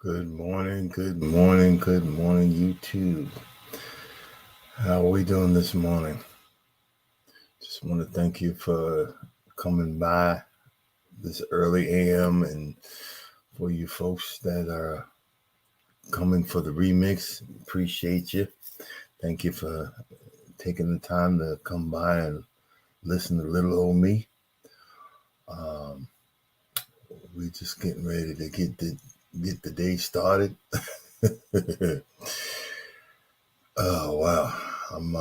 Good morning, good morning, good morning, YouTube. How are we doing this morning? Just want to thank you for coming by this early AM and for you folks that are coming for the remix. Appreciate you. Thank you for taking the time to come by and listen to little old me. We're just getting ready to get the day started. Oh wow, I'm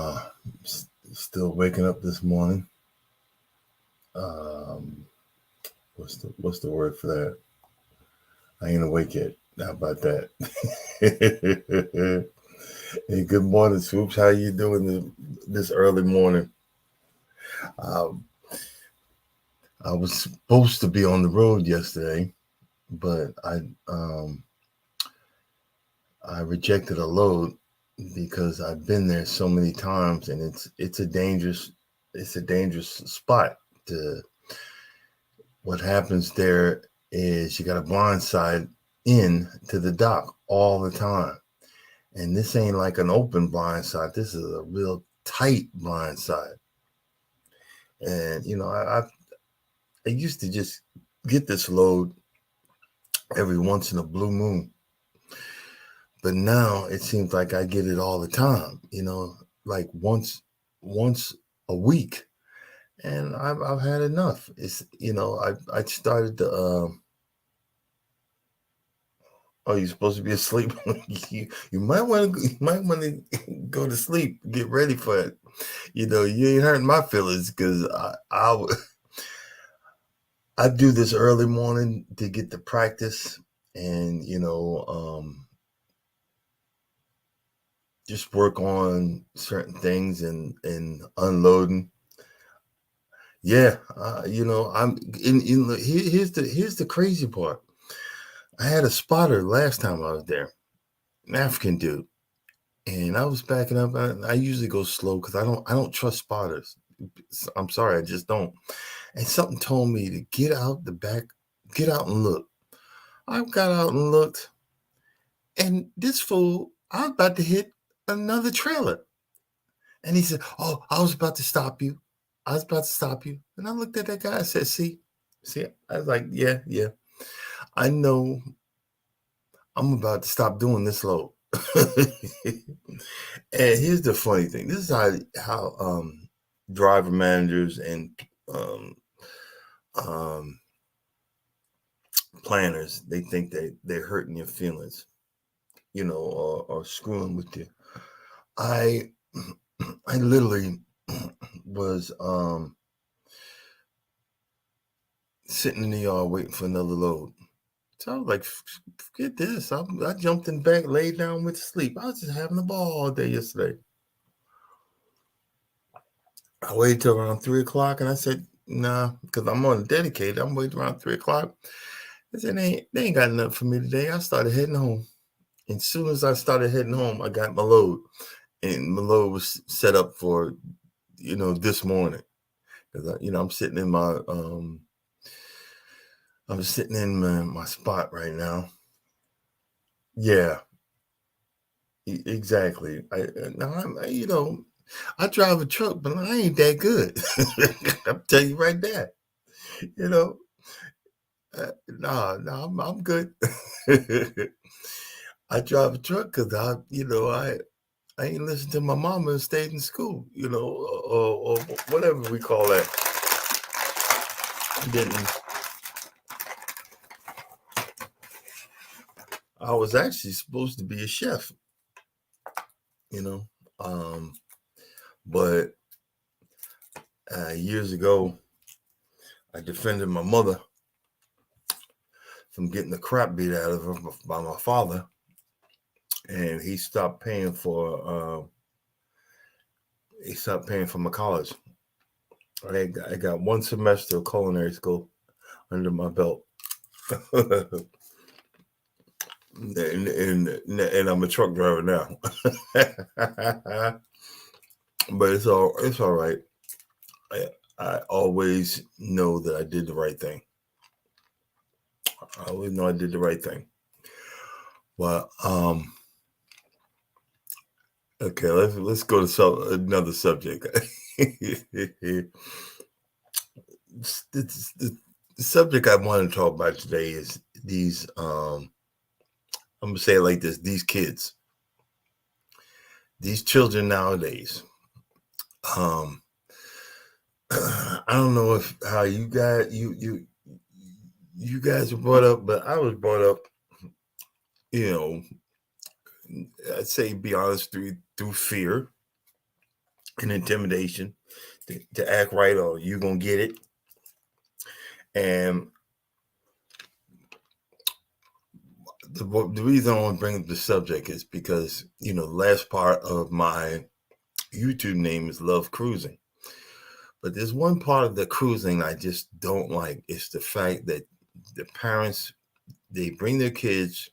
still waking up this morning. Um, what's the word for that? I ain't awake yet. How about that? Hey, good morning, Swoops. How you doing this early morning? Um, I was supposed to be on the road yesterday, but I rejected a load because I've been there so many times, and it's a dangerous spot. To What happens there is you got a blind side in to the dock all the time. And this ain't like an open blind side. This is a real tight blind side. And, I used to just get this load every once in a blue moon. But now it seems like I get it all the time, like once a week. And I've had enough. It's, I started to, oh, you're supposed to be asleep. you might want to go to sleep. Get ready for it. You ain't hurting my feelings because I do this early morning to get the practice and just work on certain things and unloading. Yeah, I'm here's the crazy part. I had a spotter last time I was there, an African dude. And I was backing up. I usually go slow because I don't trust spotters. I'm sorry, I just don't. And something told me to get out the back, get out and look. I got out and looked, and this fool, I was about to hit another trailer. And he said, "Oh, I was about to stop you. I was about to stop you." And I looked at that guy. I said, "See." I was like, "Yeah, yeah. I know. I'm about to stop doing this load." And here's the funny thing. This is how driver managers and um, um, planners, they think they're hurting your feelings, or screwing with you. I I literally was sitting in the yard waiting for another load. So I was like, forget this. I jumped in the back, laid down, went to sleep. I was just having a ball all day yesterday. I waited till around 3 o'clock and I said, nah, because I'm on dedicated. I'm waiting around 3 o'clock. I said, they ain't got nothing for me today. I started heading home. And as soon as I started heading home, I got my load. And my load was set up for, this morning. Because, I'm sitting in my spot right now. Yeah, exactly. I drive a truck, but I ain't that good. I'll tell you right there. You know, no, I'm good. I drive a truck because I ain't listened to my mama and stayed in school, or whatever we call that. I didn't. I was actually supposed to be a chef, you know, um, but years ago, I defended my mother from getting the crap beat out of her by my father, and he stopped paying for my college. I got one semester of culinary school under my belt. and I'm a truck driver now. But it's all right. I always know that I did the right thing. I always know I did the right thing. Well, okay, let's go to another subject. The subject I want to talk about today is these. I'm gonna say it like this: these kids, these children nowadays. Um, I don't know if how you guys were brought up, but I was brought up. You know, I'd say be honest through fear and intimidation to act right, or you gonna get it. And the reason I want to bring up the subject is because the last part of my YouTube name is Love Cruising, but there's one part of the cruising I just don't like. It's the fact that the parents, they bring their kids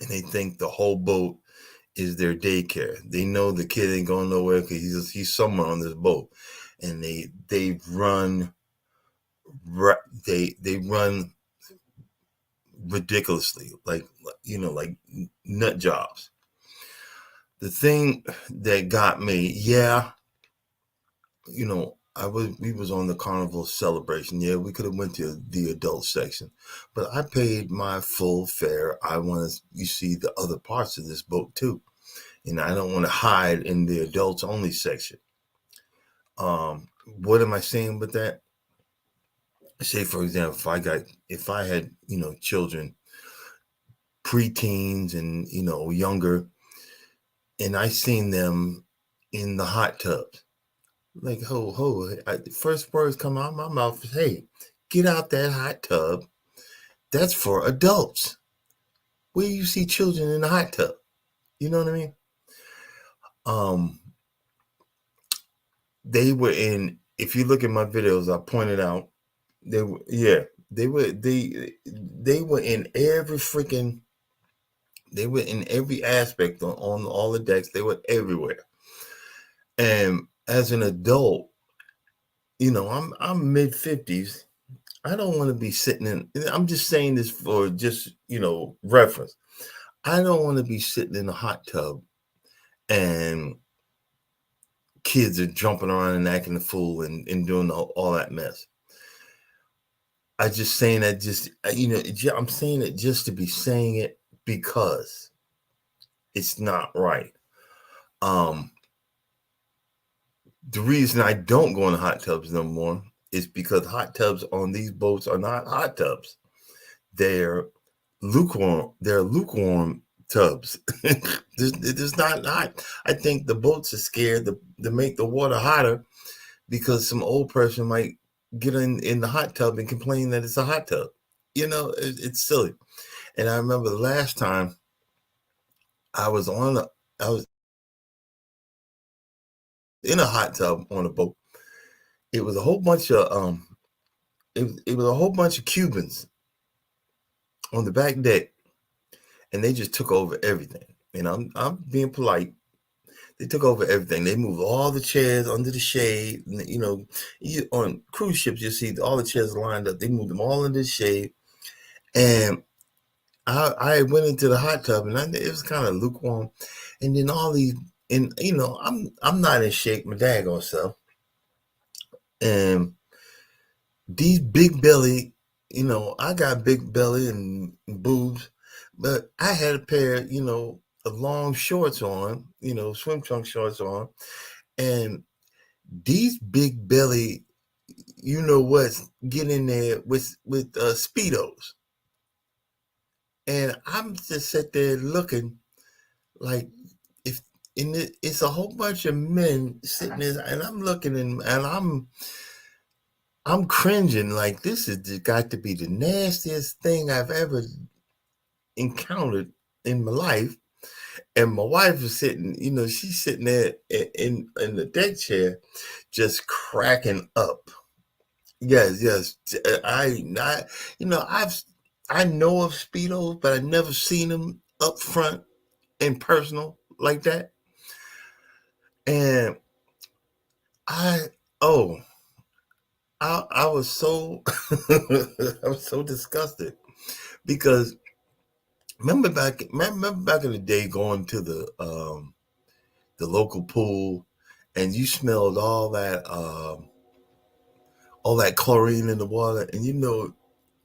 and they think the whole boat is their daycare. They know the kid ain't going nowhere because he's somewhere on this boat, and they run they run ridiculously, like nut jobs. The thing that got me, yeah, we was on the carnival celebration. Yeah, we could have went to the adult section, but I paid my full fare. I want to you see the other parts of this boat too, and I don't want to hide in the adults only section. What am I saying with that? Say, for example, if I had children, preteens, and younger, and I seen them in the hot tubs. Like, the first words come out of my mouth is, hey, get out that hot tub. That's for adults. Where you see children in the hot tub? You know what I mean? Um, they were in, if you look at my videos, I pointed out, they were in they were in every aspect on all the decks. They were everywhere. And as an adult, I'm mid 50s. I don't want to be sitting in. I'm just saying this for just reference. I don't want to be sitting in a hot tub and kids are jumping around and acting a fool and doing all that mess. I just saying that I'm saying it just to be saying it because it's not right. Um, the reason I don't go in hot tubs no more is because hot tubs on these boats are not hot tubs. They're lukewarm. They're lukewarm tubs. It's not hot. I think the boats are scared to make the water hotter because some old person might get in the hot tub and complain that it's a hot tub. It's silly. And I remember the last time I was I was in a hot tub on a boat. It was a whole bunch of it was a whole bunch of Cubans on the back deck, and they just took over everything. And I'm being polite. They took over everything. They moved all the chairs under the shade. On cruise ships, you see all the chairs lined up. They moved them all into the shade. And I went into the hot tub, and it was kind of lukewarm. And then all these, and I'm not in shape, my daggone self. And these big belly, I got big belly and boobs, but I had a pair, of long shorts on, swim trunk shorts on, and these big belly, what's get in there with speedos, and I'm just sitting there looking like if it's a whole bunch of men sitting there, and I'm looking and I'm cringing like this is got to be the nastiest thing I've ever encountered in my life. And my wife is sitting, she's sitting there in the deck chair, just cracking up. Yes, yes. I I know of speedos, but I've never seen them up front and personal like that. And I oh I was so I was so disgusted because remember back in the day going to the local pool, and you smelled all that chlorine in the water, and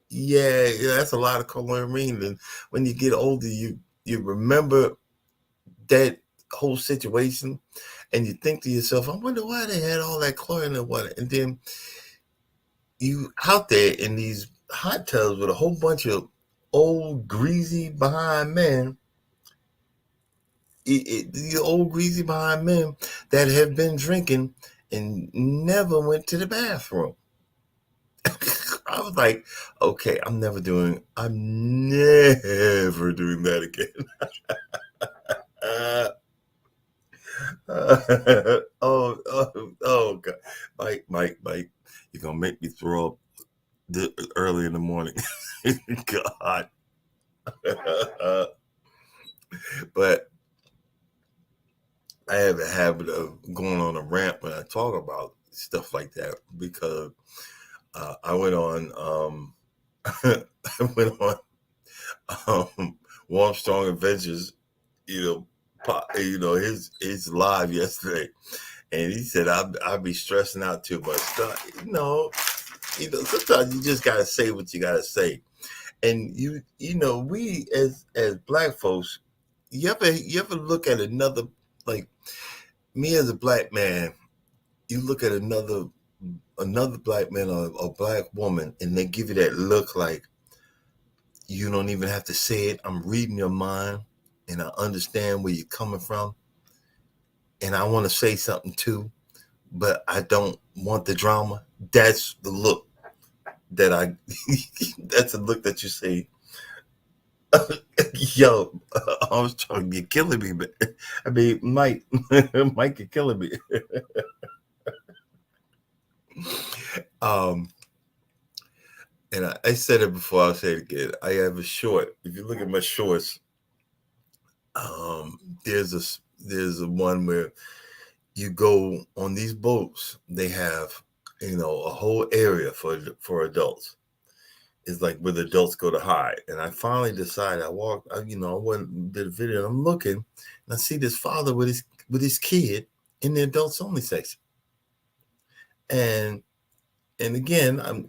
yeah, that's a lot of chlorine. And when you get older, you remember that whole situation, and you think to yourself, I wonder why they had all that chlorine in the water. And then you out there in these hot tubs with a whole bunch of old greasy behind men, the old greasy behind men that have been drinking and never went to the bathroom. I was like, okay, I'm never doing that again. Oh, God. Mike, you're going to make me throw up early in the morning. God. But I have a habit of going on a rant when I talk about stuff like that because I went on I went on Warm Strong Adventures, his live yesterday, and he said I'd be stressing out too much. Sometimes you just gotta say what you gotta say, and we as black folks, you ever look at another, like me as a black man, you look at another black man or a black woman, and they give you that look like you don't even have to say it. I'm reading your mind, and I understand where you're coming from, and I want to say something too, but I don't want the drama. That's the look that I. That's the look that you say. Yo, Armstrong, you're killing me, but I mean, Mike, Mike, you're killing me. um, and I said it before. I'll say it again. I have a short. If you look at my shorts, um, there's a one where you go on these boats. They have a whole area for adults. It's like where the adults go to hide. And I finally decided. I went and did a video. And I'm looking, and I see this father with his kid in the adults only section. And again, I'm.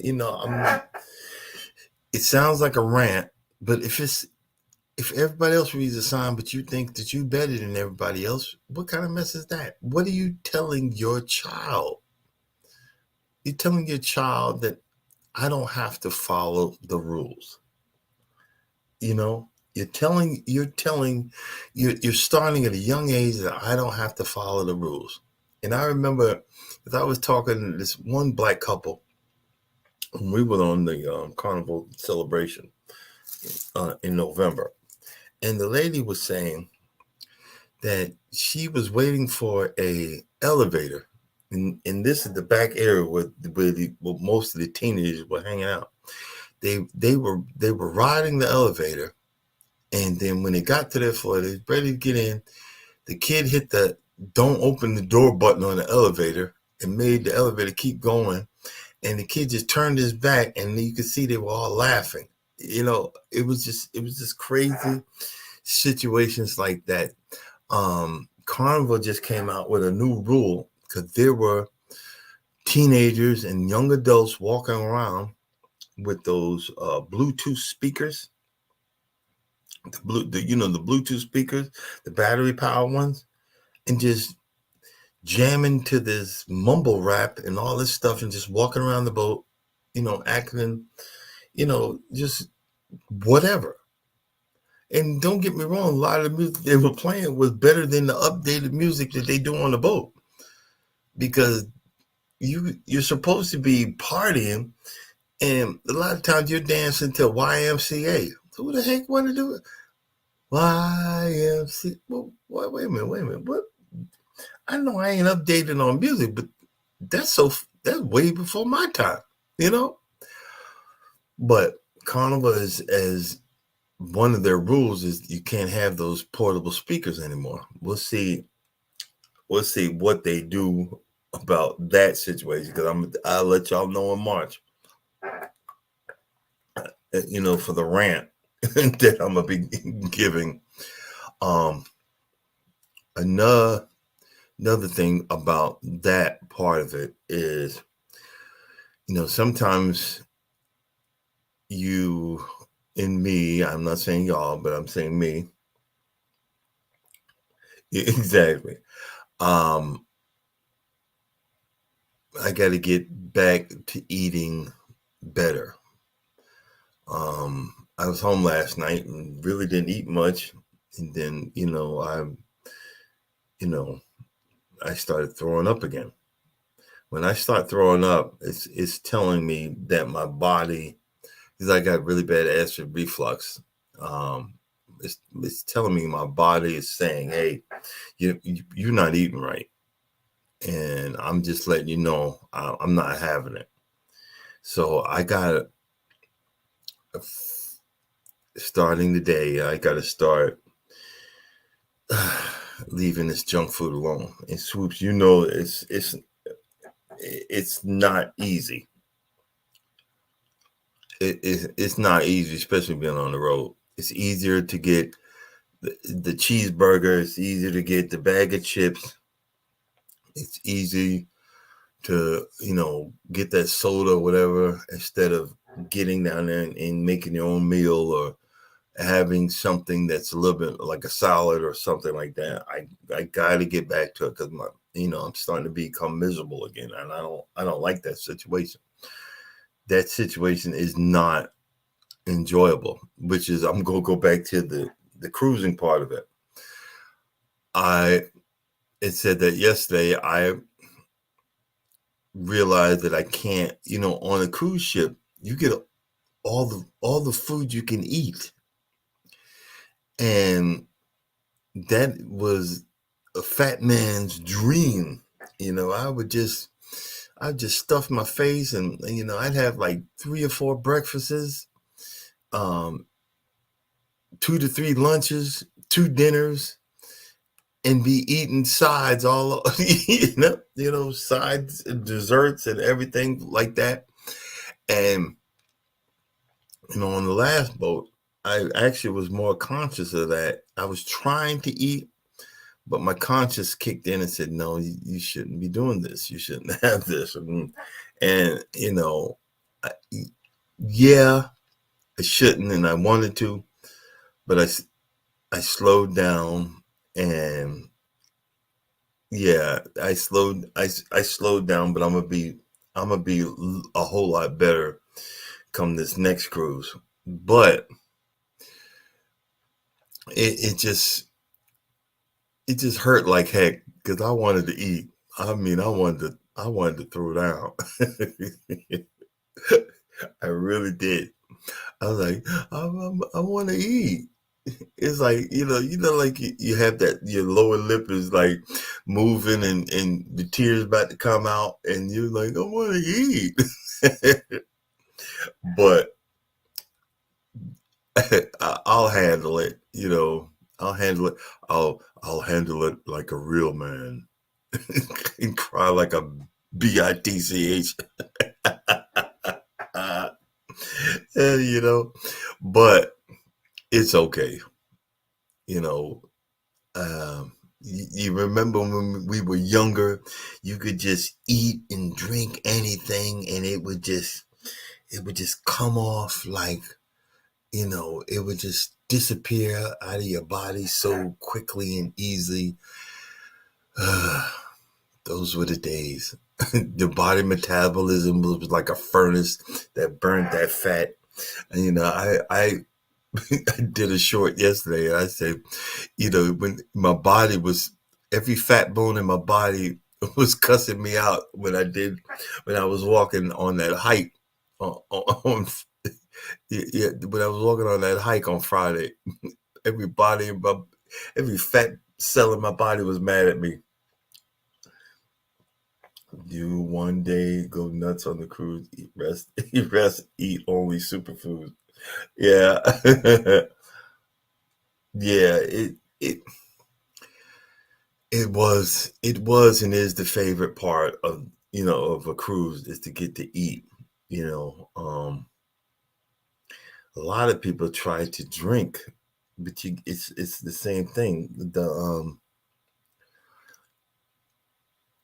It sounds like a rant, but if everybody else reads a sign, but you think that you better than everybody else, what kind of mess is that? What are you telling your child? You're telling your child that I don't have to follow the rules. You're starting at a young age that I don't have to follow the rules. And I remember, as I was talking to this one black couple, when we were on the carnival celebration in November, and the lady was saying that she was waiting for a elevator, and this is the back area where most of the teenagers were hanging out. They were riding the elevator, and then when they got to their floor, they were ready to get in. The kid hit the "don't open the door" button on the elevator and made the elevator keep going. And the kid just turned his back, and you could see they were all laughing. It was just crazy situations like that. Carnival just came out with a new rule because there were teenagers and young adults walking around with those Bluetooth speakers, the Bluetooth speakers, the battery powered ones, and just jamming to this mumble rap and all this stuff, and just walking around the boat, acting, just whatever. And don't get me wrong, a lot of the music they were playing was better than the updated music that they do on the boat, because you're supposed to be partying, and a lot of times you're dancing to YMCA. So who the heck want to do it? YMCA. Well, wait a minute. What? I know I ain't updated on music, but that's way before my time, you know. But Carnival is as one of their rules is you can't have those portable speakers anymore. We'll see what they do about that situation, because I'll let y'all know in March. For the rant. that I'm gonna be giving. Um, another another thing about that part of it is, sometimes you and me, I'm not saying y'all, but I'm saying me. Exactly. Um, I got to get back to eating better. I was home last night and really didn't eat much, and then you know, I started throwing up again. When I start throwing up, it's telling me that my body, because I got really bad acid reflux. Um, it's telling me my body is saying, "Hey, you're not eating right," and I'm just letting you know I'm not having it. So I got starting the day. I got to start leaving this junk food alone. And Swoops, it's not easy. It's not easy, especially being on the road. It's easier to get the cheeseburger. It's easier to get the bag of chips. It's easy to get that soda or whatever instead of getting down there and making your own meal or having something that's a little bit like a salad or something like that. I got to get back to it because I'm starting to become miserable again, and I don't like that situation. That situation is not enjoyable, which is I'm gonna go back to the cruising part of it. I it said that yesterday I realized that I can't, on a cruise ship, you get all the food you can eat. And that was a fat man's dream. I'd just stuff my face and I'd have like 3 or 4 breakfasts, um, 2 to 3 lunches, 2 dinners, and be eating sides all sides and desserts and everything like that. And on the last boat, I actually was more conscious of that. I was trying to eat, but my conscience kicked in and said, "No, you shouldn't be doing this. You shouldn't have this." And I, yeah, I shouldn't, and I wanted to, but I slowed down, and yeah, I slowed down, but I'm gonna be a whole lot better come this next cruise. But it just hurt like heck because I wanted to eat. I mean, I wanted to throw down. I really did. I was like, I want to eat. It's like like you have that your lower lip is like moving and the tears about to come out, and you're like, I want to eat. But I'll handle it. I'll handle it. I'll handle it like a real man and cry like a bitch. And, but it's okay. You know, you remember when we were younger, you could just eat and drink anything, and it would just come off like it would just disappear out of your body so quickly and easily. Those were the days. The body metabolism was like a furnace that burned that fat. And, I I did a short yesterday, and I said, when my body was every fat bone in my body was cussing me out when I was walking on that hike on yeah, when I was walking on that hike on Friday. Every body in my every fat cell in my body was mad at me. You one day go nuts on the cruise, eat rest, eat rest, eat only superfoods. Yeah. Yeah, it was and is the favorite part of a cruise is to get to eat. You know, um, A lot of people try to drink, but it's the same thing.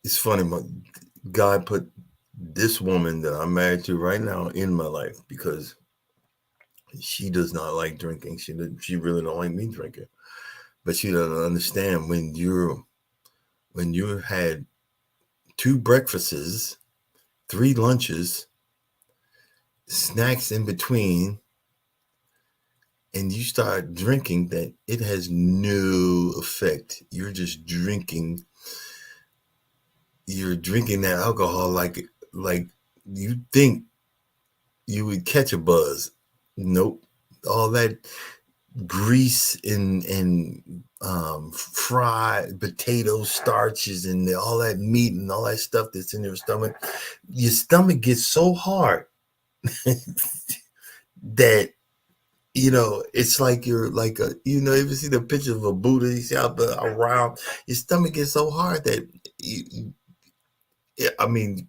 It's funny. My God put this woman that I'm married to right now in my life because she does not like drinking. She really don't like me drinking, but she doesn't understand when you had 2 breakfasts, 3 lunches, snacks in between, and you start drinking, that it has no effect. You're just drinking. You're drinking that alcohol like you think you would catch a buzz. Nope. All that grease and fried potato starches and all that meat and all that stuff that's in your stomach gets so hard that it's like you're like if you see the picture of a Buddha, you see how around your stomach gets so hard that I mean,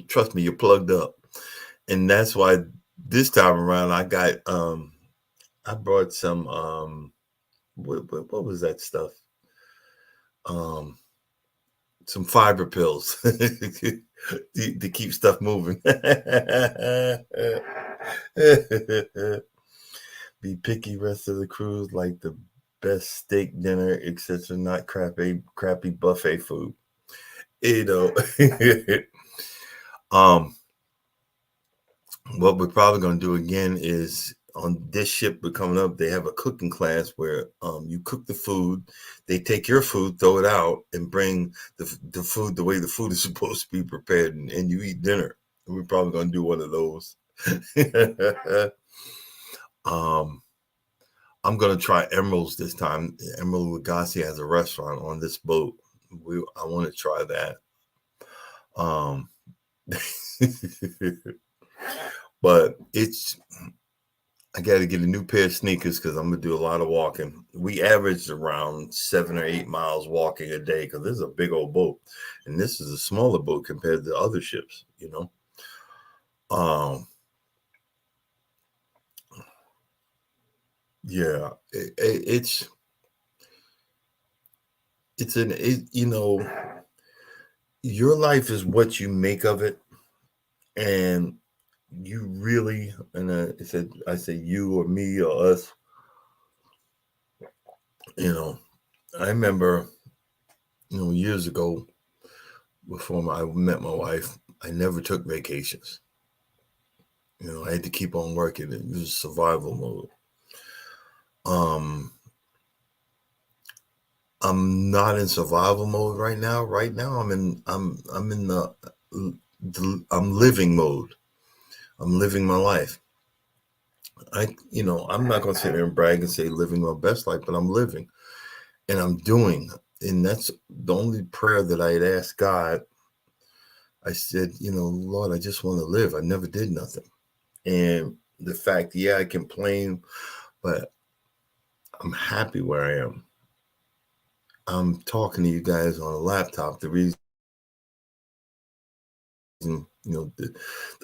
trust me, you're plugged up. And that's why this time around I brought some what was that stuff? Some fiber pills to keep stuff moving. Be picky rest of the cruise, like the best steak dinner, etc. Not crappy buffet food. What we're probably going to do again is on this ship we're coming up, they have a cooking class where you cook the food, they take your food, throw it out, and bring the food the way the food is supposed to be prepared, and you eat dinner. And we're probably going to do one of those. I'm going to try Emerald's this time. Emerald Lagasse has a restaurant on this boat. I want to try that. But I got to get a new pair of sneakers because I'm going to do a lot of walking. We averaged around 7 or 8 miles walking a day because this is a big old boat. And this is a smaller boat compared to other ships, Yeah, it's your life is what you make of it. And you really, and I say you or me or us, I remember, years ago, before I met my wife, I never took vacations. I had to keep on working. It was survival mode. I'm not in survival mode right now. Right now, I'm in I'm living mode. I'm living my life. I'm not going to sit there and brag and say living my best life, but I'm living and I'm doing. And that's the only prayer that I had asked God. I said, Lord, I just want to live. I never did nothing. And the fact, I complain, but I'm happy where I am. I'm talking to you guys on a laptop. The reason,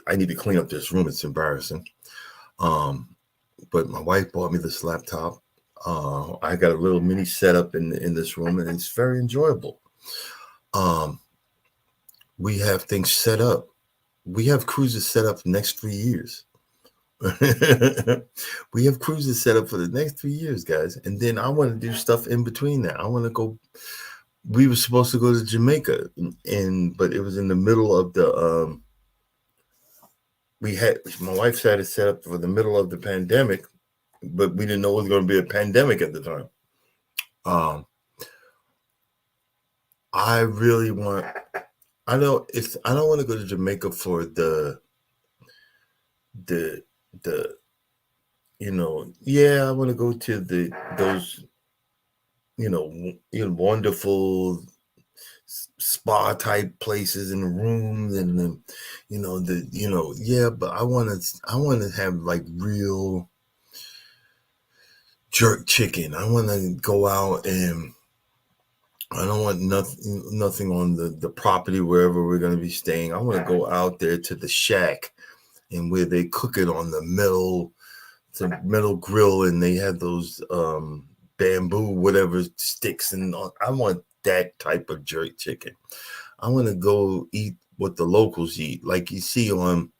I need to clean up this room. It's embarrassing. But my wife bought me this laptop. I got a little mini setup in this room, and it's very enjoyable. We have things set up. We have cruises set up for the next 3 years. We have cruises set up for the next 3 years, guys. And then I want to do stuff in between that. I want to go. We were supposed to go to Jamaica, but it was in the middle of the. My wife had it set up for the middle of the pandemic, but we didn't know it was going to be a pandemic at the time. I really want. I don't want to go to Jamaica for the I want to go to those wonderful spa type places and rooms and but I want to have like real jerk chicken. I want to go out, and I don't want nothing on the property wherever we're going to be staying. I want to go out there to the shack and where they cook it on the metal It's a metal grill, and they have those bamboo whatever sticks, and I want that type of jerk chicken. I want to go eat what the locals eat, like you see on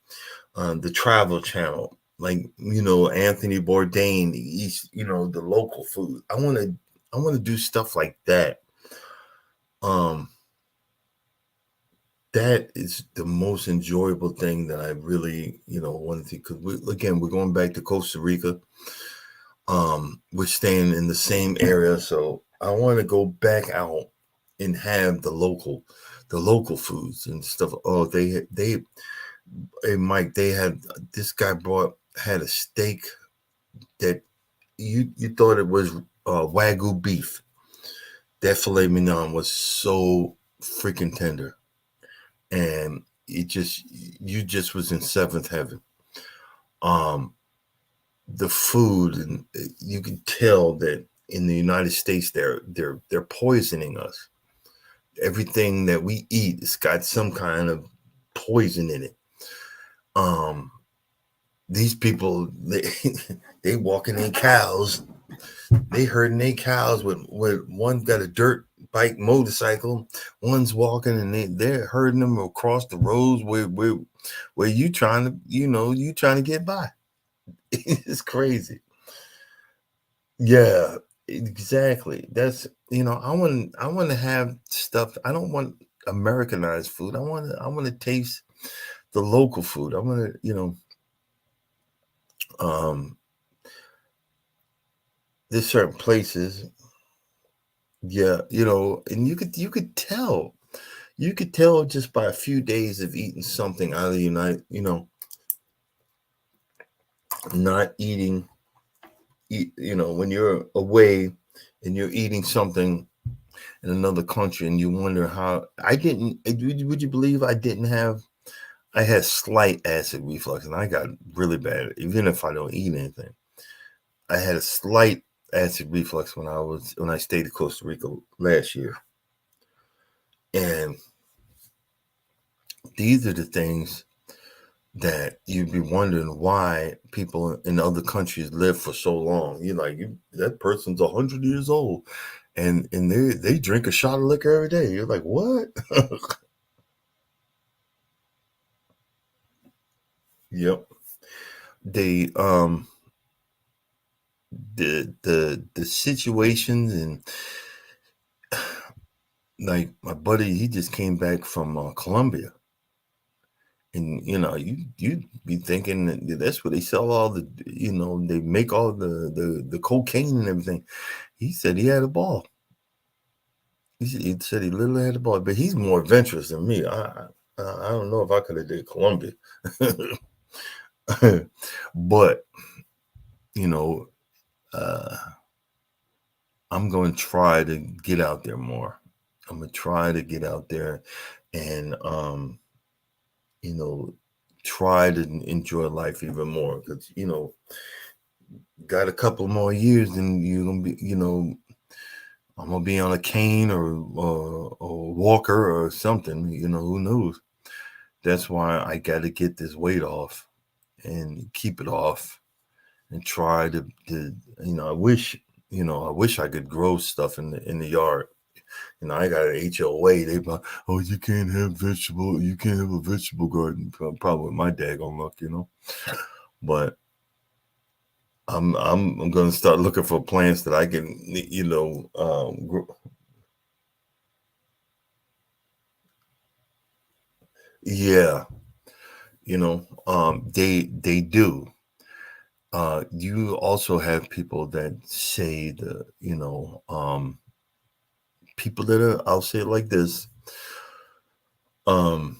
the Travel Channel, like Anthony Bourdain eats the local food. I want to do stuff like that. Um, that is the most enjoyable thing that I really wanted to. Because we're going back to Costa Rica. We're staying in the same area, so I want to go back out and have the local foods and stuff. Oh, hey Mike, they had this guy had a steak that you thought it was Wagyu beef. That filet mignon was so freaking tender, and you just was in seventh heaven. Um, the food, and you can tell that in the United States they're poisoning us. Everything that we eat has got some kind of poison in it. These people, they walking their cows, they herding their cows with one got a dirt bike motorcycle, one's walking, and they're herding them across the roads where you trying to get by. It's crazy. Yeah, exactly. That's I want to have stuff. I don't want Americanized food. I want to taste the local food. I want to um there's certain places. Yeah, and you could tell just by a few days of eating something out of the United, not when you're away and you're eating something in another country, and you wonder how I didn't. Would you believe I had slight acid reflux, and I got really bad, even if I don't eat anything. I had a slight acid reflux when I stayed in Costa Rica last year, and these are the things that you'd be wondering why people in other countries live for so long. You're like, that person's 100 years old, and they drink a shot of liquor every day. You're like, what? Yep. They the situations, and like my buddy, he just came back from Colombia, and you'd be thinking that that's where they sell all they make all the cocaine and everything. He said he had a ball. He said he literally had a ball, but he's more adventurous than me. I don't know if I could have did Colombia, but you know, uh, I'm going to try to get out there more. I'm going to try to get out there and you know, try to enjoy life even more, because got a couple more years and you're gonna be, I'm gonna be on a cane or walker or something. Who knows? That's why I got to get this weight off and keep it off, and try to I wish I could grow stuff in the yard. I got an HOA. They like, oh, you can't have you can't have a vegetable garden. Probably my daggone luck. But I'm gonna start looking for plants that I can, grow. Yeah, they do. You also have people that say people that are, I'll say it like this, um,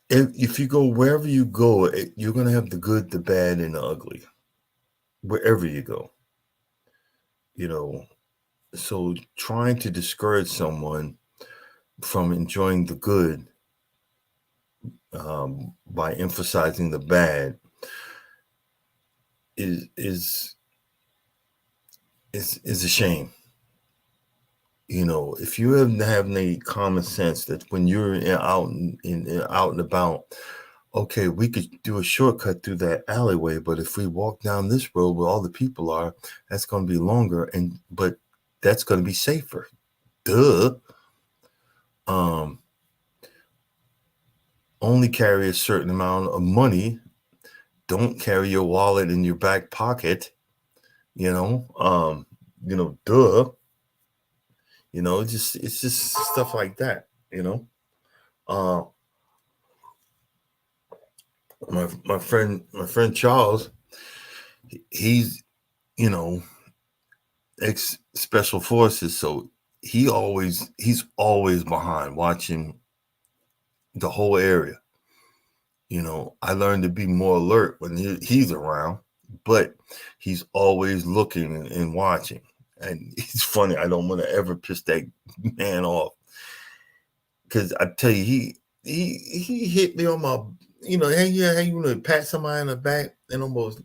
if you go wherever you go, you're gonna have the good, the bad, and the ugly wherever you go. You know, so trying to discourage someone from enjoying the good by emphasizing the bad is is a shame. If you have any common sense that when you're out and about, okay, we could do a shortcut through that alleyway, but if we walk down this road where all the people are, that's going to be longer, but that's going to be safer. Duh. Only carry a certain amount of money. Don't carry your wallet in your back pocket. Duh. It's just stuff like that. Uh, my friend Charles, he's ex special forces, so he's always behind watching the whole area. I learned to be more alert when he's around, but he's always looking and watching. And it's funny, I don't want to ever piss that man off, because I tell you, he hit me on my, hey, yeah, hey, you want to pat somebody in the back, and almost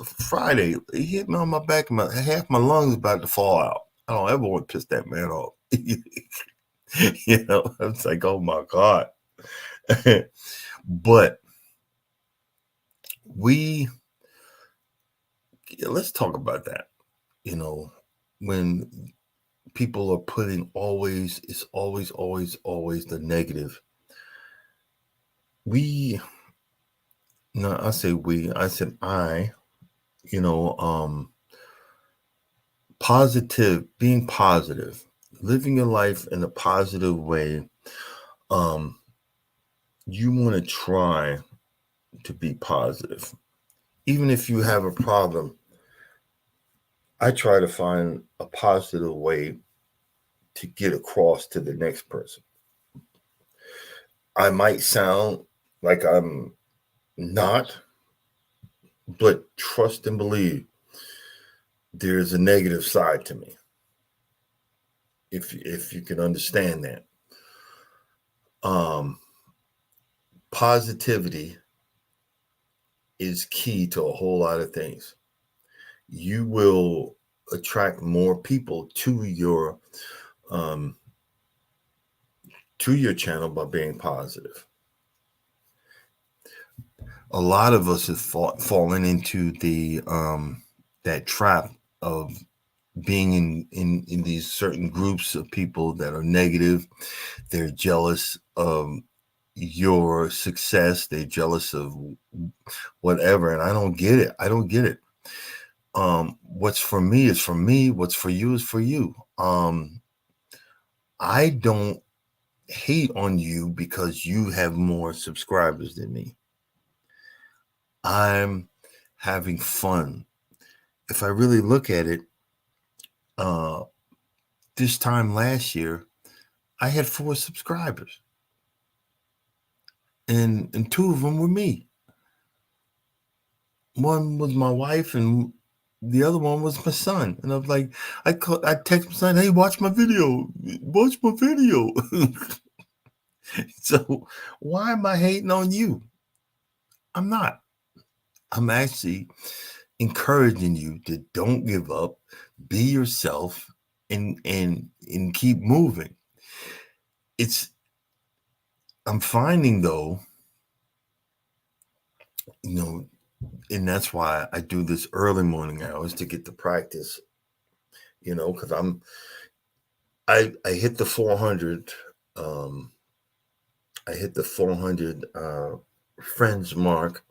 Friday, he hit me on my back, and half my lungs about to fall out. I don't ever want to piss that man off. I was like, oh my God. But let's talk about that. When people are putting it's always the negative. I said being positive, living your life in a positive way. You want to try to be positive. Even if you have a problem, I try to find a positive way to get across to the next person. I might sound like I'm not, but trust and believe there's a negative side to me. If you can understand that. Positivity is key to a whole lot of things. You will attract more people to your channel by being positive. A lot of us have fallen into the that trap of being in these certain groups of people that are negative. They're jealous of your success. They're jealous of whatever, and I don't get it. What's for me is for me. What's for you is for you. I don't hate on you because you have more subscribers than me. I'm having fun. If I really look at it, this time last year, I had 4 subscribers, and 2 of them were me. One was my wife, and the other one was my son. And I was like, I text my son, hey, watch my video. So why am I hating on you? I'm not. I'm actually encouraging you to don't give up, be yourself, and keep moving. I'm finding though, and that's why I do this early morning hours to get to practice, because I hit the 400, friends mark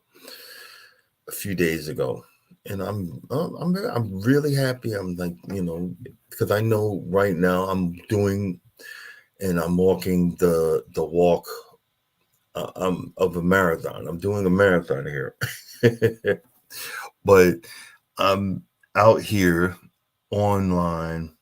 a few days ago, and I'm really happy. I'm like, because I know right now I'm walking the walk of a marathon. I'm doing a marathon here, but I'm out here online.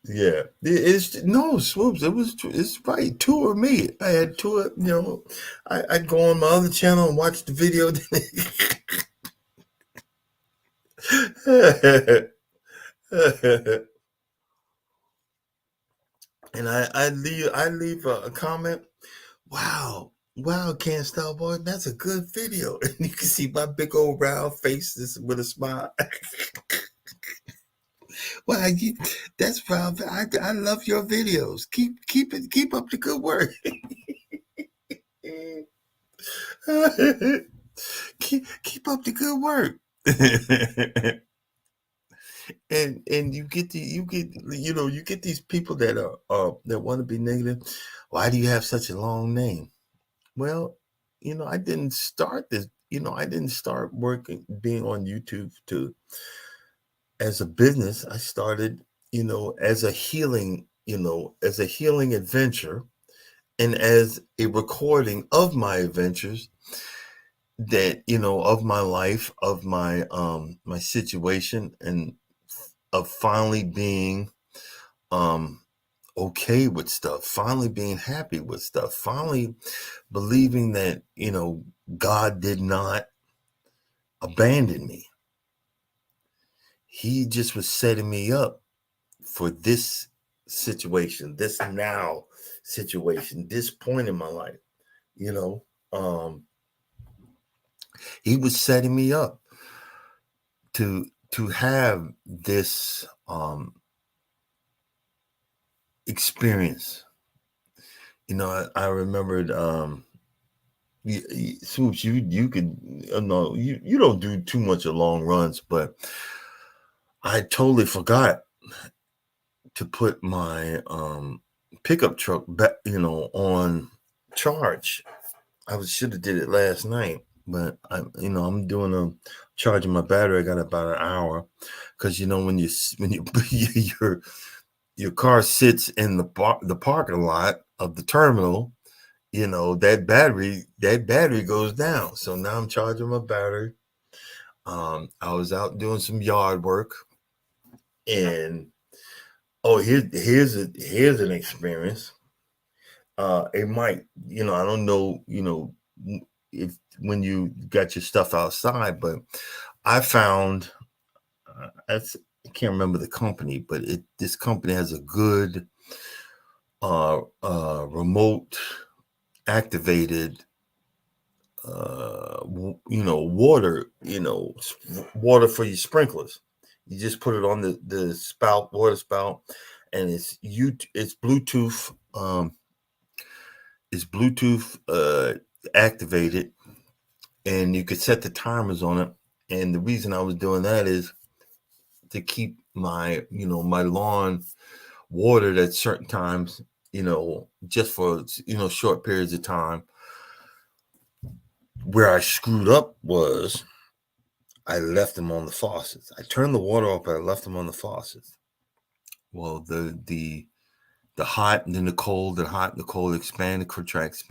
Yeah, it's no Swoops. It's right. 2 of me. I had 2. I'd go on my other channel and watch the video. And I leave a comment. Wow, Can't Stop Boy. That's a good video. And you can see my big old round face with a smile. Well, that's probably I love your videos. Keep up the good work. keep up the good work. and you get these people that are that want to be negative. Why do you have such a long name? Well, I didn't start this. I didn't start working being on YouTube to as a business. I started, as a healing adventure, and as a recording of my adventures, that of my life, of my situation, and of finally being um okay with stuff, finally being happy with stuff, finally believing that God did not abandon me. He just was setting me up for this situation, this now situation, this point in my life. you know um he was setting me up to have this experience. I remembered, Swoops, you could, no, you don't do too much of long runs, but I totally forgot to put my pickup truck back, on charge. I should have did it last night, but I'm doing charging my battery. I got about an hour, because when you your car sits in the parking lot of the terminal, that battery goes down. So now I'm charging my battery. I was out doing some yard work, and here's an experience. It might, I don't know, if when you got your stuff outside, but I found, I can't remember the company, but this company has a good remote activated water, water for your sprinklers. You just put it on the spout, water spout, and it's Bluetooth. It's Bluetooth activated, and you could set the timers on it. And the reason I was doing that is to keep my lawn watered at certain times, just for short periods of time. Where I screwed up was I left them on the faucets. I turned the water off, but I left them on the faucets. Well, the hot and then the cold, the hot and the cold, expand, contract.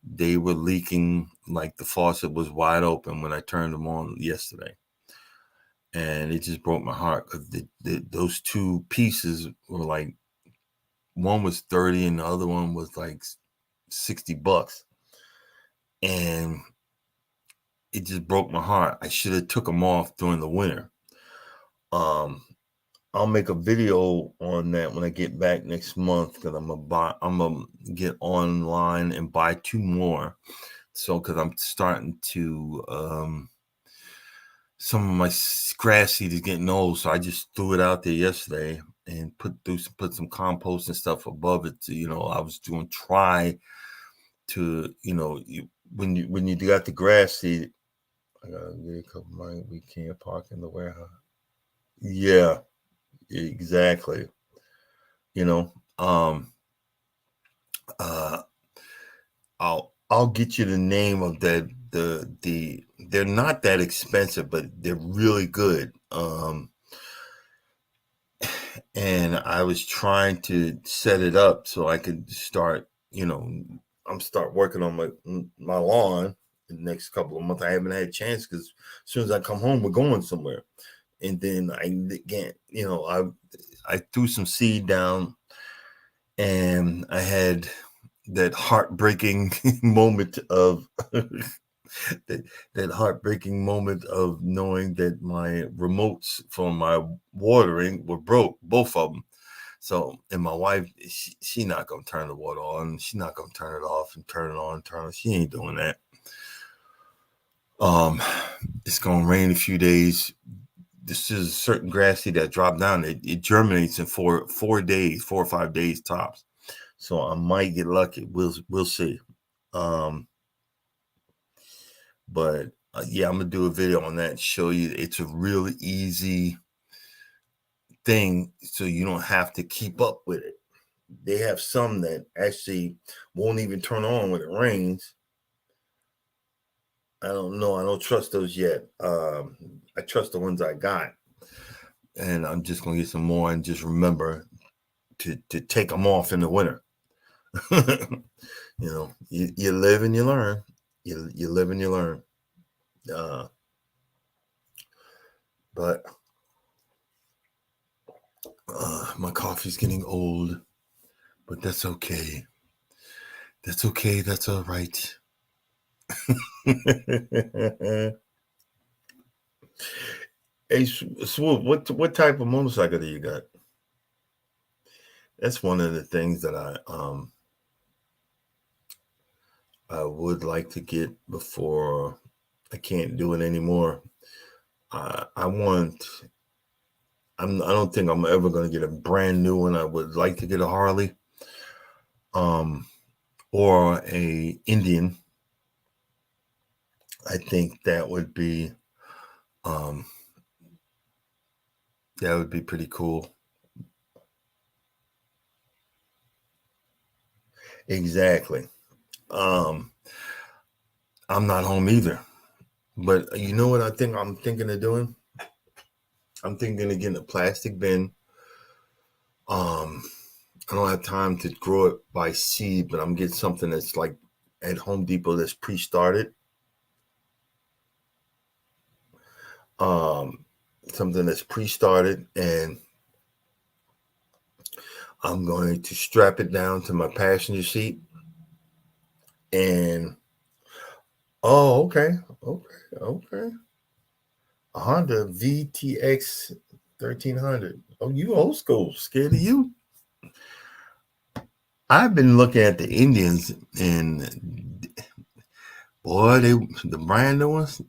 They were leaking like the faucet was wide open when I turned them on yesterday. And it just broke my heart, because those two pieces were like, one was 30 and the other one was like $60. And it just broke my heart. I should have took them off during the winter. I'll make a video on that when I get back next month, because I'm gonna get online and buy 2 more. So, because I'm starting to some of my grass seed is getting old, so I just threw it out there yesterday and put some compost and stuff above it. I was doing try to, when you got the grass seed. I gotta get a couple money. We can't park in the warehouse. Yeah, exactly. You know, um, uh, I'll get you the name of that. They're not that expensive, but they're really good. And I was trying to set it up so I could start. I'm start working on my lawn in the next couple of months. I haven't had a chance, because as soon as I come home, we're going somewhere. And then I threw some seed down, and I had that heartbreaking moment of that heartbreaking moment of knowing that my remotes for my watering were broke, both of them. So, and my wife, she not gonna turn the water on. She's not gonna turn it off and turn it on, turn it. She ain't doing that. It's gonna rain a few days. this is a certain grass seed that dropped down. It germinates in 4 days, 4 or 5 days tops. So I might get lucky. We'll see. But yeah, I'm gonna do a video on that and show you. It's a really easy thing, so you don't have to keep up with it. They have some that actually won't even turn on when it rains. I don't know. I don't trust those yet. I trust the ones I got, and I'm just gonna get some more and just remember to take them off in the winter. You live and you learn. You live and you learn. But my coffee's getting old, but that's okay. That's okay. That's all right. Hey, Swoop, what type of motorcycle do you got? That's one of the things that I would like to get before I can't do it anymore. I don't think I'm ever going to get a brand new one. I would like to get a Harley, or a Indian. I think that would be pretty cool. Exactly. I'm not home either, but you know what I'm thinking of doing? I'm thinking of getting a plastic bin. I don't have time to grow it by seed, but I'm getting something that's like at Home Depot that's pre-started. Something that's pre-started, and I'm going to strap it down to my passenger seat. And okay. A Honda VTX 1300. Oh, you old school. Scared of you. I've been looking at the Indians, and boy, the brand new ones,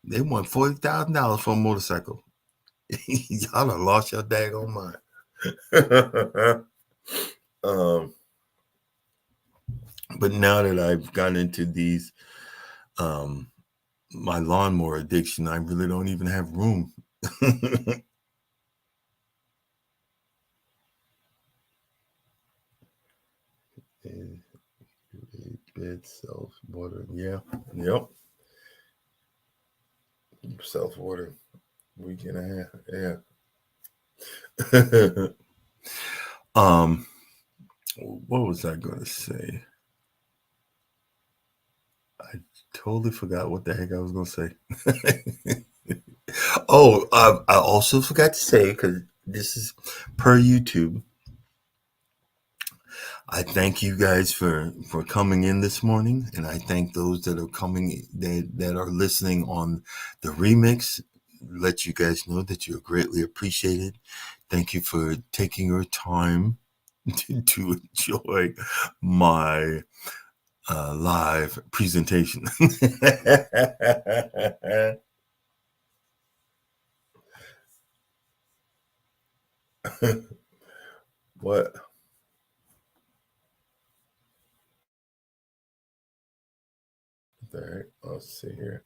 they want $40,000 for a motorcycle. Y'all done lost your daggone mind. But now that I've gotten into these, my lawnmower addiction, I really don't even have room. 8-bit self-water. Yeah. Yep. Self-water. Week and a half. Yeah. What was I going to say? I totally forgot what the heck I was going to say. Oh, I also forgot to say, because this is per YouTube, I thank you guys for coming in this morning, and I thank those that are coming that are listening on the remix. Let you guys know that you're greatly appreciated. Thank you for taking your time to enjoy my live presentation. What? There, let's see here.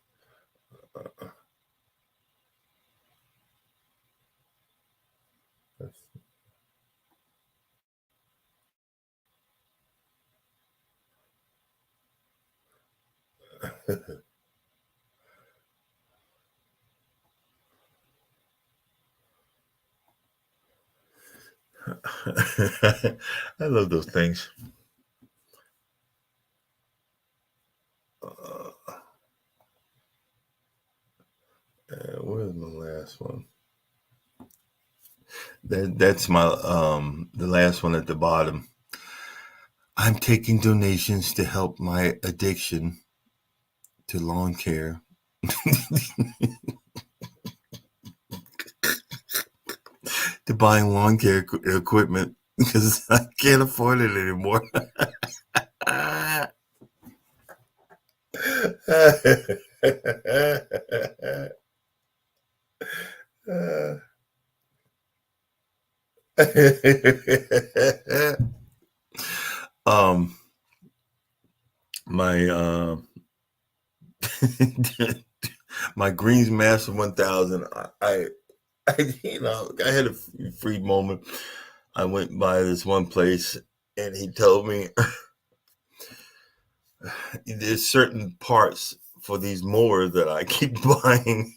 I love those things. Where's my last one? That's my the last one at the bottom. I'm taking donations to help my addiction to lawn care. To buying lawn care equipment because I can't afford it anymore. Uh, um, my my Greensmaster 1000. I had a free moment. I went by this one place, and he told me there's certain parts for these mowers that I keep buying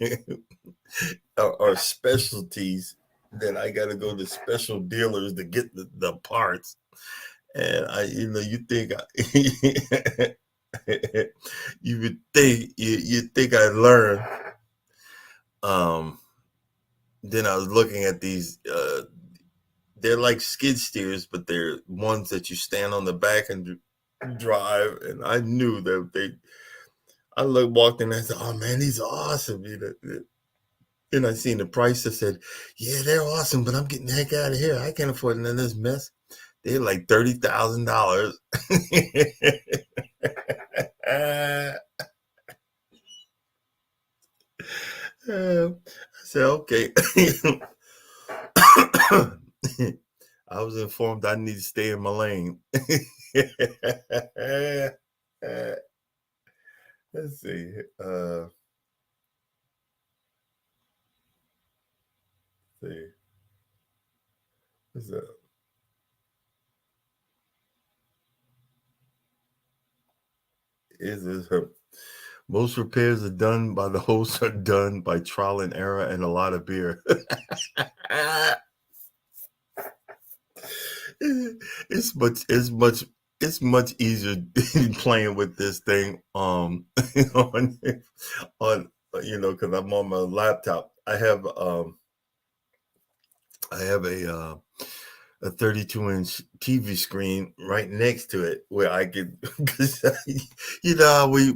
are specialties that I got to go to special dealers to get the parts. And you think you would think you think I'd learn. Um, then I was looking at these. They're like skid steers, but they're ones that you stand on the back and drive. And I knew that they. Walked in and I said, "Oh man, these are awesome!" Then I seen the price. I said, "Yeah, they're awesome, but I'm getting the heck out of here. I can't afford none of this mess." They're like $30,000. I said, "Okay." I was informed I need to stay in my lane. Let's see. See. What's up? Is this her? Most repairs are done by the host are done by trial and error and a lot of beer. It's much easier playing with this thing on because I'm on my laptop. I have a 32-inch TV screen right next to it where I could, because how we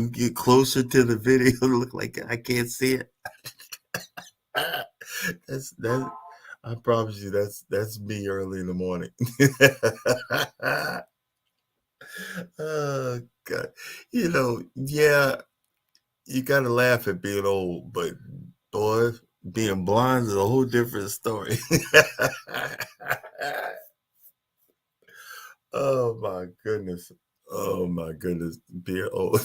get closer to the video, look like I can't see it. That I promise you, that's me early in the morning. Oh God, yeah, you gotta laugh at being old, but boy, being blind is a whole different story. Oh my goodness. Oh my goodness. Being old.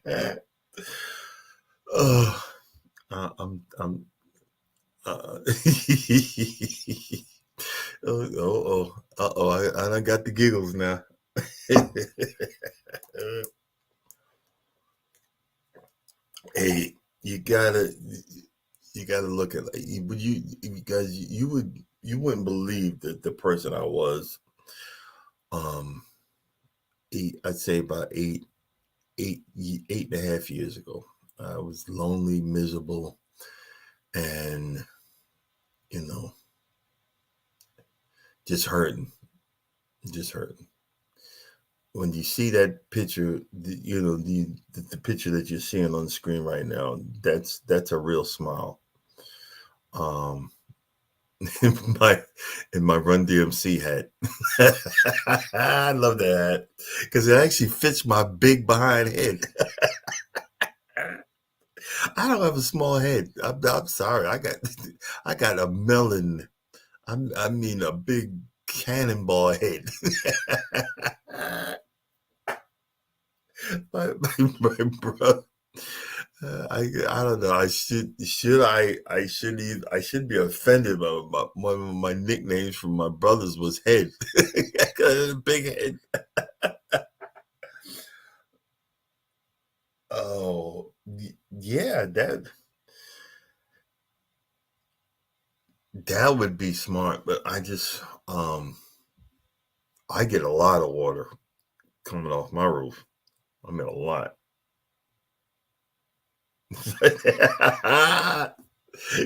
Yeah. Oh, I'm uh I done got the giggles now. Hey, you gotta look at, like, because you wouldn't believe that the person I was, um I'd say about 8.5 years ago. I was lonely, miserable, and you know, just hurting, just hurting. When you see that picture, the picture that you're seeing on the screen right now, that's a real smile. Um, in my Run DMC hat. I love that hat because it actually fits my big behind head. I don't have a small head. I'm sorry. I got a melon. I mean a big cannonball head. my brother. I don't know. I should be offended by one of my nicknames from my brothers was Head. Big head. Oh yeah, that would be smart, but I get a lot of water coming off my roof. I mean a lot.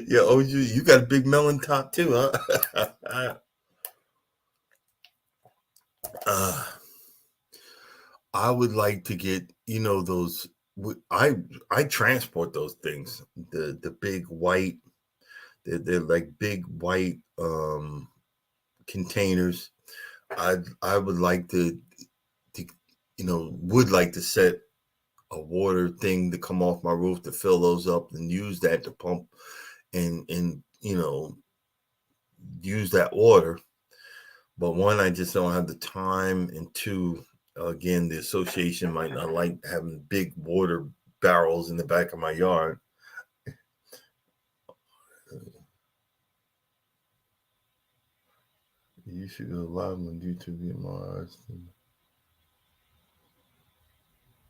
Yeah, oh, you got a big melon top too, huh? uh, I would like to get, those. I transport those things. The big white. They're like big white containers. I would like to would like to set a water thing to come off my roof to fill those up and use that to pump and use that water. But one, I just don't have the time, and two, again, the association might not like having big water barrels in the back of my yard. You should go live on YouTube in Mars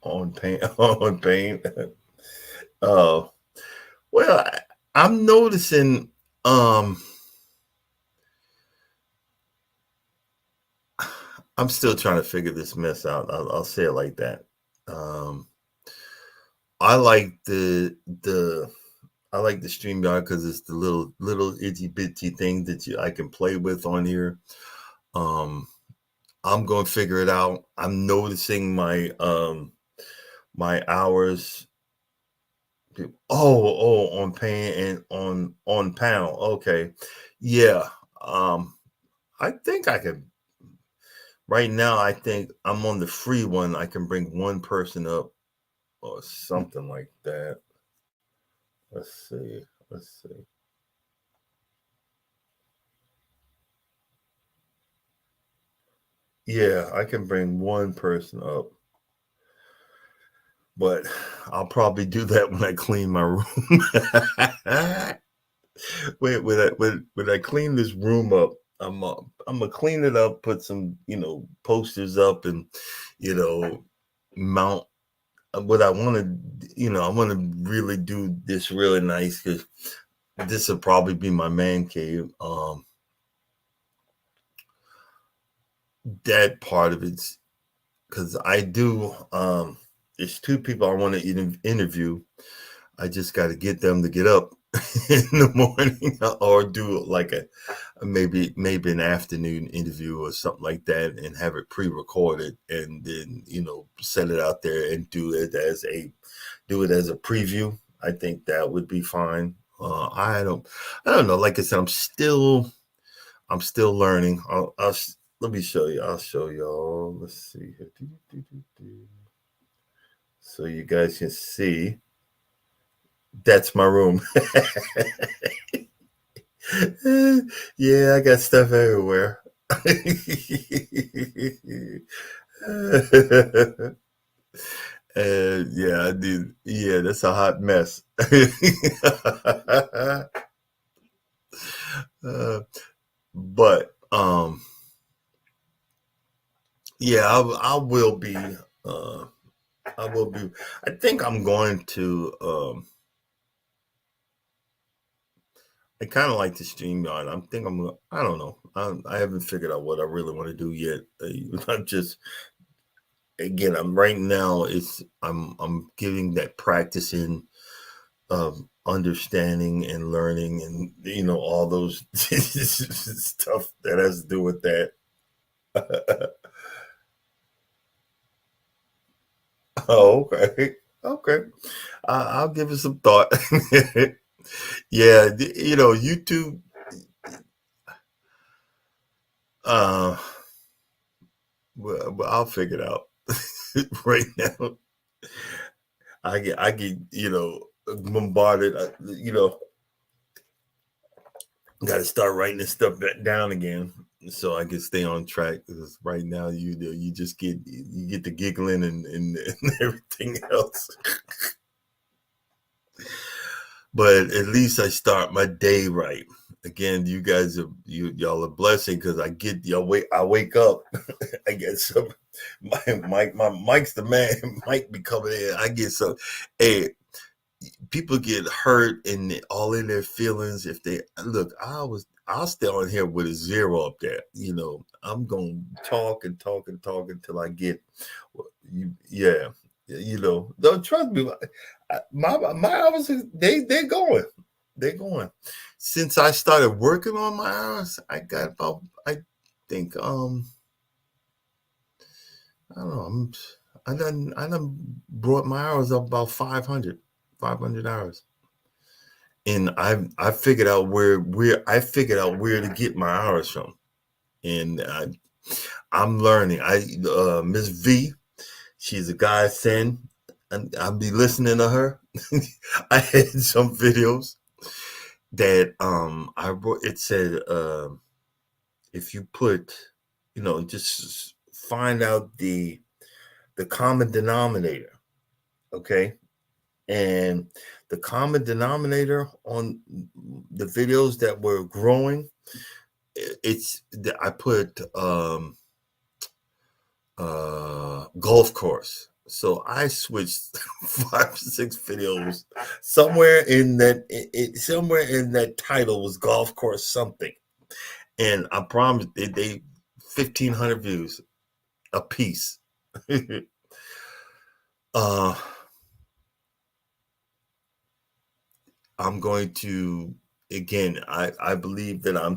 on paint on paint. Well, I'm noticing. I'm still trying to figure this mess out. I'll say it like that. Um, I like the I like the StreamYard because it's the little itty bitty thing that I can play with on here. Um, I'm going to figure it out. I'm noticing my hours. On paying and on panel. Okay, yeah. Um, I think I could. Right now, I think I'm on the free one. I can bring one person up or something like that. Let's see. Let's see. Yeah, I can bring one person up, but I'll probably do that when I clean my room. When I clean this room up, I'm gonna clean it up, put some posters up, and mount what I want to. I want to really do this really nice because this will probably be my man cave. That part of it's because I do. There's two people I want to interview. I just got to get them to get up in the morning or do like a maybe an afternoon interview or something like that and have it pre-recorded and then set it out there and do it as a preview. I think that would be fine. I don't know. Like I said, I'm still learning. Let me show you. I'll show y'all. Let's see here. So you guys can see. That's my room. Yeah, I got stuff everywhere. Yeah, I did. Yeah, that's a hot mess. uh, but yeah, I will be. I will be. I think I'm going to. I kind of like the StreamYard. I think I'm. I don't know. I haven't figured out what I really want to do yet. I'm just again. I'm right now. I'm giving that practicing of understanding and learning, and all those stuff that has to do with that. Oh, okay, okay. I'll give it some thought. Yeah, YouTube. Uh, well, I'll figure it out. Right now, I get bombarded. Got to start writing this stuff down again so I can stay on track. Because right now, you just get the giggling and everything else. But at least I start my day right. Again, you guys y'all are blessing because I wake up. I get some my Mike's the man. Mike be coming in. I get some. Hey, people get hurt and all in their feelings if they look. I'll stay on here with a zero up there. I'm gonna talk and talk and talk until I get. Yeah, don't trust me. My hours they're going. They're going. Since I started working on my hours, I got about think I don't know. I done brought my hours up about 500 hours. And I figured out where to get my hours from. And I'm learning. Miss V, she's a godsend. and I'll be listening to her. I had some videos that I wrote. It said if you put, just find out the common denominator, okay, and the common denominator on the videos that were growing, it's I put golf course. So I switched 5 or 6 videos somewhere in that somewhere in that title was golf course something, and I promise they 1,500 views a piece. uh, I'm going to again. I believe that I'm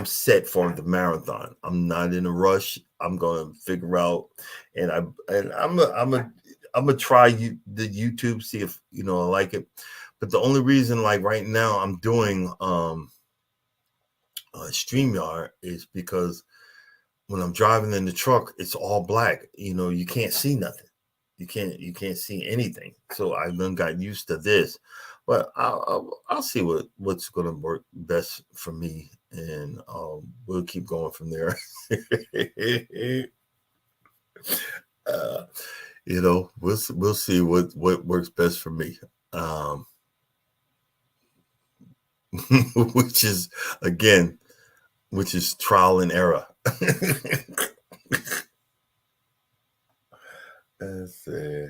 set for the marathon. I'm not in a rush. I'm going to figure out, and I'm gonna try the YouTube, see if I like it. But the only reason, like right now, I'm doing StreamYard is because when I'm driving in the truck, it's all black. You can't see nothing. You can't see anything. So I then got used to this, but I'll see what's going to work best for me, and we'll keep going from there. uh, we'll see what works best for me. Um, which is again, which is trial and error. Let's see.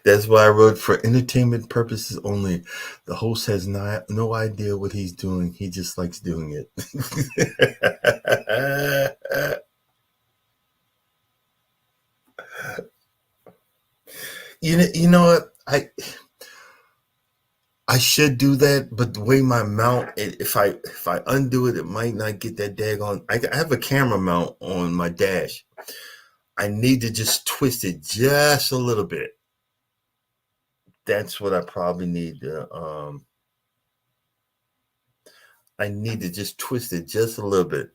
That's why I wrote for entertainment purposes only. The host has no idea what he's doing. He just likes doing it. You know what? I should do that, but the way my mount, if I undo it, it might not get that daggone. I have a camera mount on my dash. I need to just twist it just a little bit. That's what I probably need to. I need to just twist it just a little bit.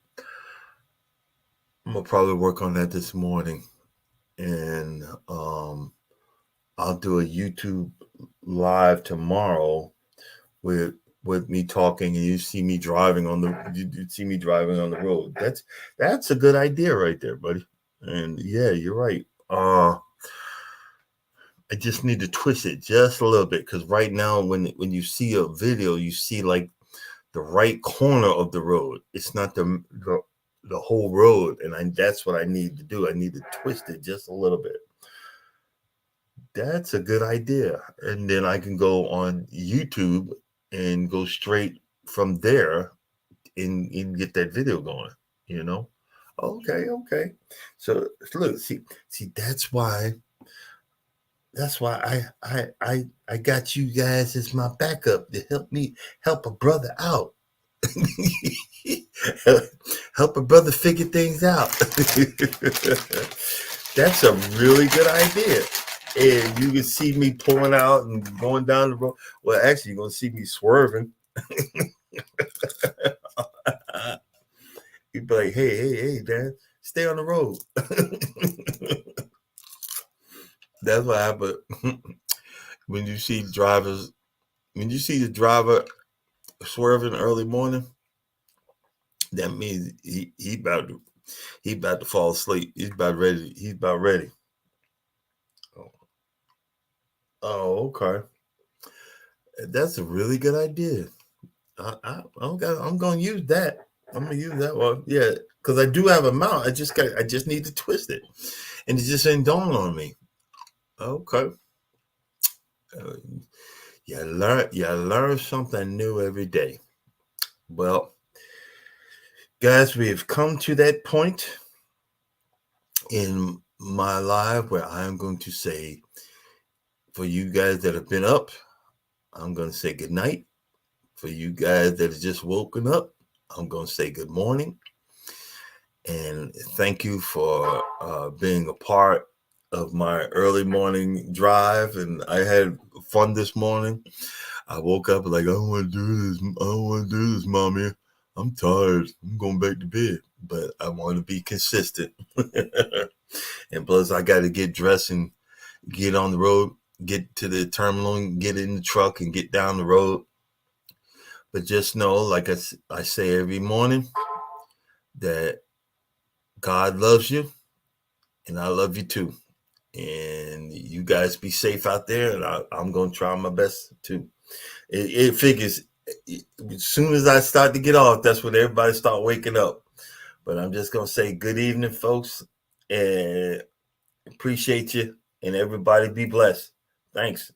I'm gonna probably work on that this morning, and I'll do a YouTube live tomorrow with me talking, and you see me driving on the road. That's a good idea right there, buddy. And yeah, you're right. I just need to twist it just a little bit, because right now, when you see a video, you see like the right corner of the road. It's not the whole road, and that's what I need to do. I need to twist it just a little bit. That's a good idea, and then I can go on YouTube and go straight from there and get that video going. You know. Okay, okay. So look, see, that's why I got you guys as my backup to help a brother out. Help a brother figure things out. That's a really good idea. And you can see me pulling out and going down the road. Well, actually, you're gonna see me swerving. You'd be like, hey, Dad, stay on the road. That's what happened. when you see drivers, when you see the driver swerving early morning, that means he about to fall asleep. He's about ready. He's about ready. Oh, okay. That's a really good idea. I'm going to use that. I'm going to use that one. Yeah, because I do have a mount. I just need to twist it, and it just ain't dawned on me. Okay. Uh, you learn something new every day. Well, guys, we have come to that point in my life where I am going to say, for you guys that have been up, I'm going to say good night. For you guys that have just woken up, I'm going to say good morning. And thank you for being a part of my early morning drive, and I had fun this morning. I woke up like, I don't want to do this. I don't want to do this, mommy. I'm tired. I'm going back to bed. But I want to be consistent. And plus, I got to get dressed and get on the road, get to the terminal, and get in the truck and get down the road. But just know, like I say every morning, that God loves you and I love you too. And you guys be safe out there. And I'm going to try my best too. It figures as soon as I start to get off, that's when everybody start waking up. But I'm just going to say good evening, folks, and appreciate you, and everybody be blessed. Thanks.